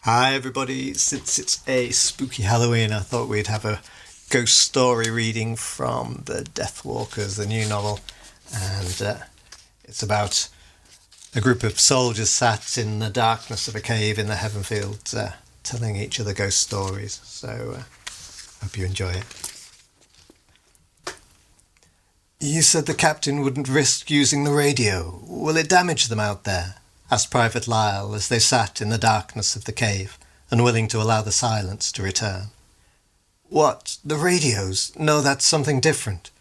Hi everybody, since it's a spooky Halloween, I thought we'd have a ghost story reading from the Deathwalkers, the new novel, and it's about a group of soldiers sat in the darkness of a cave in the Heavenfield, telling each other ghost stories, so hope you enjoy it. You said the captain wouldn't risk using the radio. Will it damage them out there? Asked Private Lyle as they sat in the darkness of the cave, unwilling to allow the silence to return. What, the radios? No, that's something different.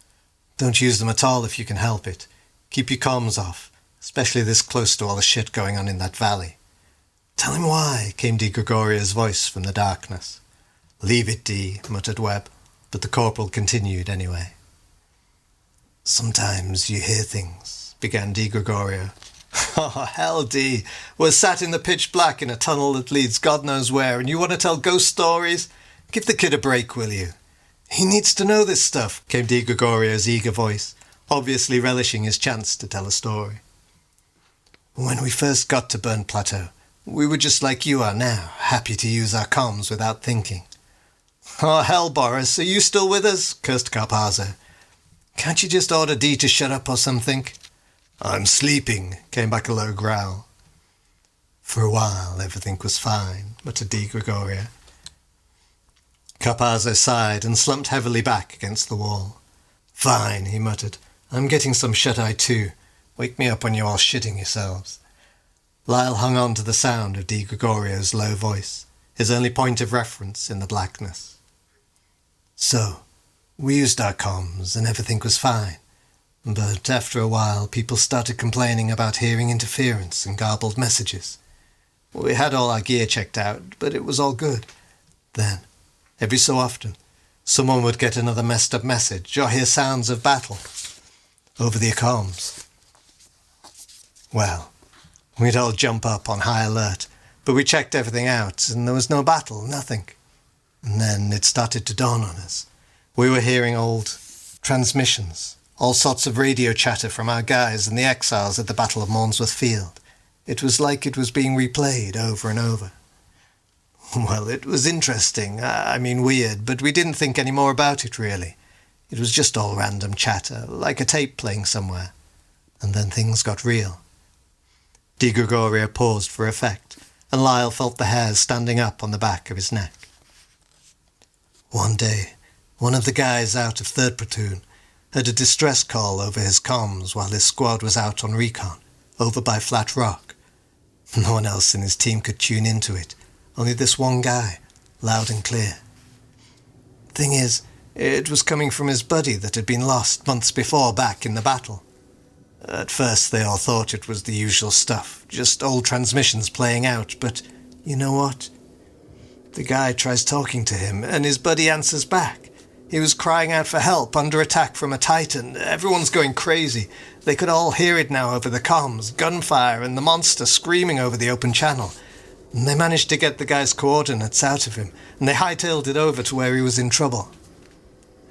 Don't use them at all if you can help it. Keep your comms off, especially this close to all the shit going on in that valley. Tell him why, came Di Gregoria's voice from the darkness. Leave it, Di, muttered Webb, but the corporal continued anyway. Sometimes you hear things, began Di Gregorio. Oh, hell, Dee. We're sat in the pitch black in a tunnel that leads God knows where, and you want to tell ghost stories? Give the kid a break, will you? He needs to know this stuff, came Di Gregorio's eager voice, obviously relishing his chance to tell a story. When we first got to Burnt Plateau, we were just like you are now, happy to use our comms without thinking. Oh, hell, Boris, are you still with us? Cursed Carpazzo. Can't you just order Dee to shut up or something? I'm sleeping, came back a low growl. For a while everything was fine, muttered Di Gregorio. Carpazzo sighed and slumped heavily back against the wall. Fine, he muttered. I'm getting some shut-eye too. Wake me up when you're all shitting yourselves. Lyle hung on to the sound of Di Gregorio's low voice, his only point of reference in the blackness. So, we used our comms and everything was fine. But after a while, people started complaining about hearing interference and garbled messages. We had all our gear checked out, but it was all good. Then, every so often, someone would get another messed up message or hear sounds of battle over the comms. Well, we'd all jump up on high alert, but we checked everything out and there was no battle, nothing. And then it started to dawn on us. We were hearing old transmissions. All sorts of radio chatter from our guys and the exiles at the Battle of Mornsworth Field. It was like it was being replayed over and over. Well, it was interesting, weird, but we didn't think any more about it, really. It was just all random chatter, like a tape playing somewhere. And then things got real. Di Gregorio paused for effect, and Lyle felt the hairs standing up on the back of his neck. One day, one of the guys out of 3rd Platoon had a distress call over his comms while his squad was out on recon, over by Flat Rock. No one else in his team could tune into it, only this one guy, loud and clear. Thing is, it was coming from his buddy that had been lost months before back in the battle. At first they all thought it was the usual stuff, just old transmissions playing out, but you know what? The guy tries talking to him, and his buddy answers back. He was crying out for help, under attack from a Titan. Everyone's going crazy. They could all hear it now over the comms, gunfire and the monster screaming over the open channel. And they managed to get the guy's coordinates out of him, and they hightailed it over to where he was in trouble.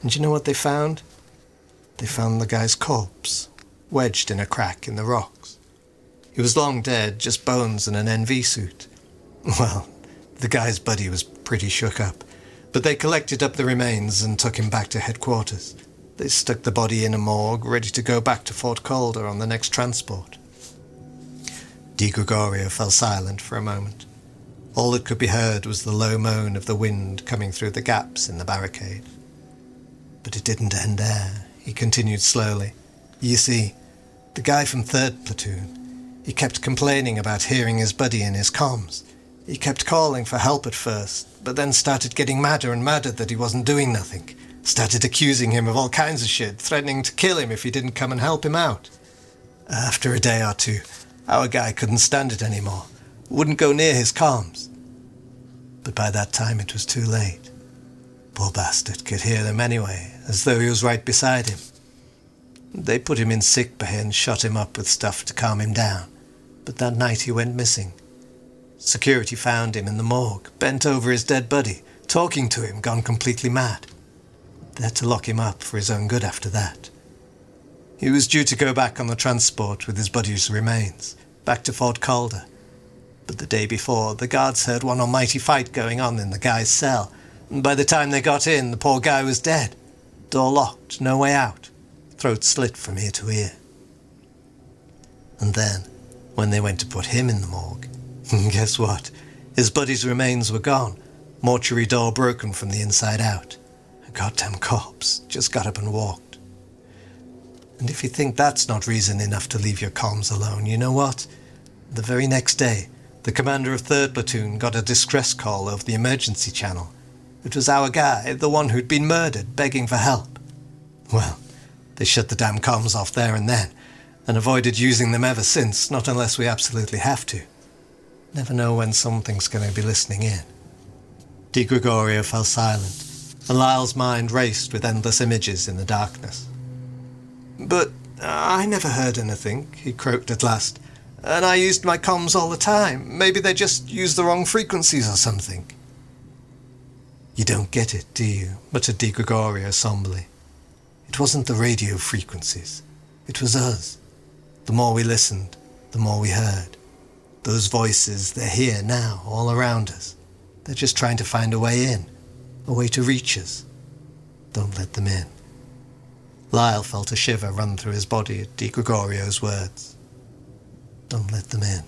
And you know what they found? They found the guy's corpse, wedged in a crack in the rocks. He was long dead, just bones and an NV suit. Well, the guy's buddy was pretty shook up. But they collected up the remains and took him back to headquarters. They stuck the body in a morgue, ready to go back to Fort Calder on the next transport. Di Gregorio fell silent for a moment. All that could be heard was the low moan of the wind coming through the gaps in the barricade. But it didn't end there, he continued slowly. You see, the guy from 3rd Platoon, he kept complaining about hearing his buddy in his comms. He kept calling for help at first, but then started getting madder and madder that he wasn't doing nothing. Started accusing him of all kinds of shit, threatening to kill him if he didn't come and help him out. After a day or two, our guy couldn't stand it anymore. Wouldn't go near his comms. But by that time it was too late. Poor bastard could hear them anyway, as though he was right beside him. They put him in sick bay and shot him up with stuff to calm him down, but that night he went missing. Security found him in the morgue, bent over his dead buddy, talking to him, gone completely mad. They had to lock him up for his own good after that. He was due to go back on the transport with his buddy's remains, back to Fort Calder. But the day before, the guards heard one almighty fight going on in the guy's cell, and by the time they got in, the poor guy was dead. Door locked, no way out, throat slit from ear to ear. And then, when they went to put him in the morgue, guess what? His buddy's remains were gone, mortuary door broken from the inside out. A goddamn corpse just got up and walked. And if you think that's not reason enough to leave your comms alone, you know what? The very next day, the commander of 3rd Platoon got a distress call over the emergency channel. It was our guy, the one who'd been murdered, begging for help. Well, they shut the damn comms off there and then, and avoided using them ever since, not unless we absolutely have to. Never know when something's going to be listening in. Di Gregorio fell silent, and Lyle's mind raced with endless images in the darkness. "But I never heard anything," he croaked at last. "And I used my comms all the time. Maybe they just used the wrong frequencies or something." "You don't get it, do you?" muttered Di Gregorio somberly. "It wasn't the radio frequencies. It was us. The more we listened, the more we heard. Those voices, they're here now, all around us. They're just trying to find a way in, a way to reach us. Don't let them in." Lyle felt a shiver run through his body at Di Gregorio's words. Don't let them in.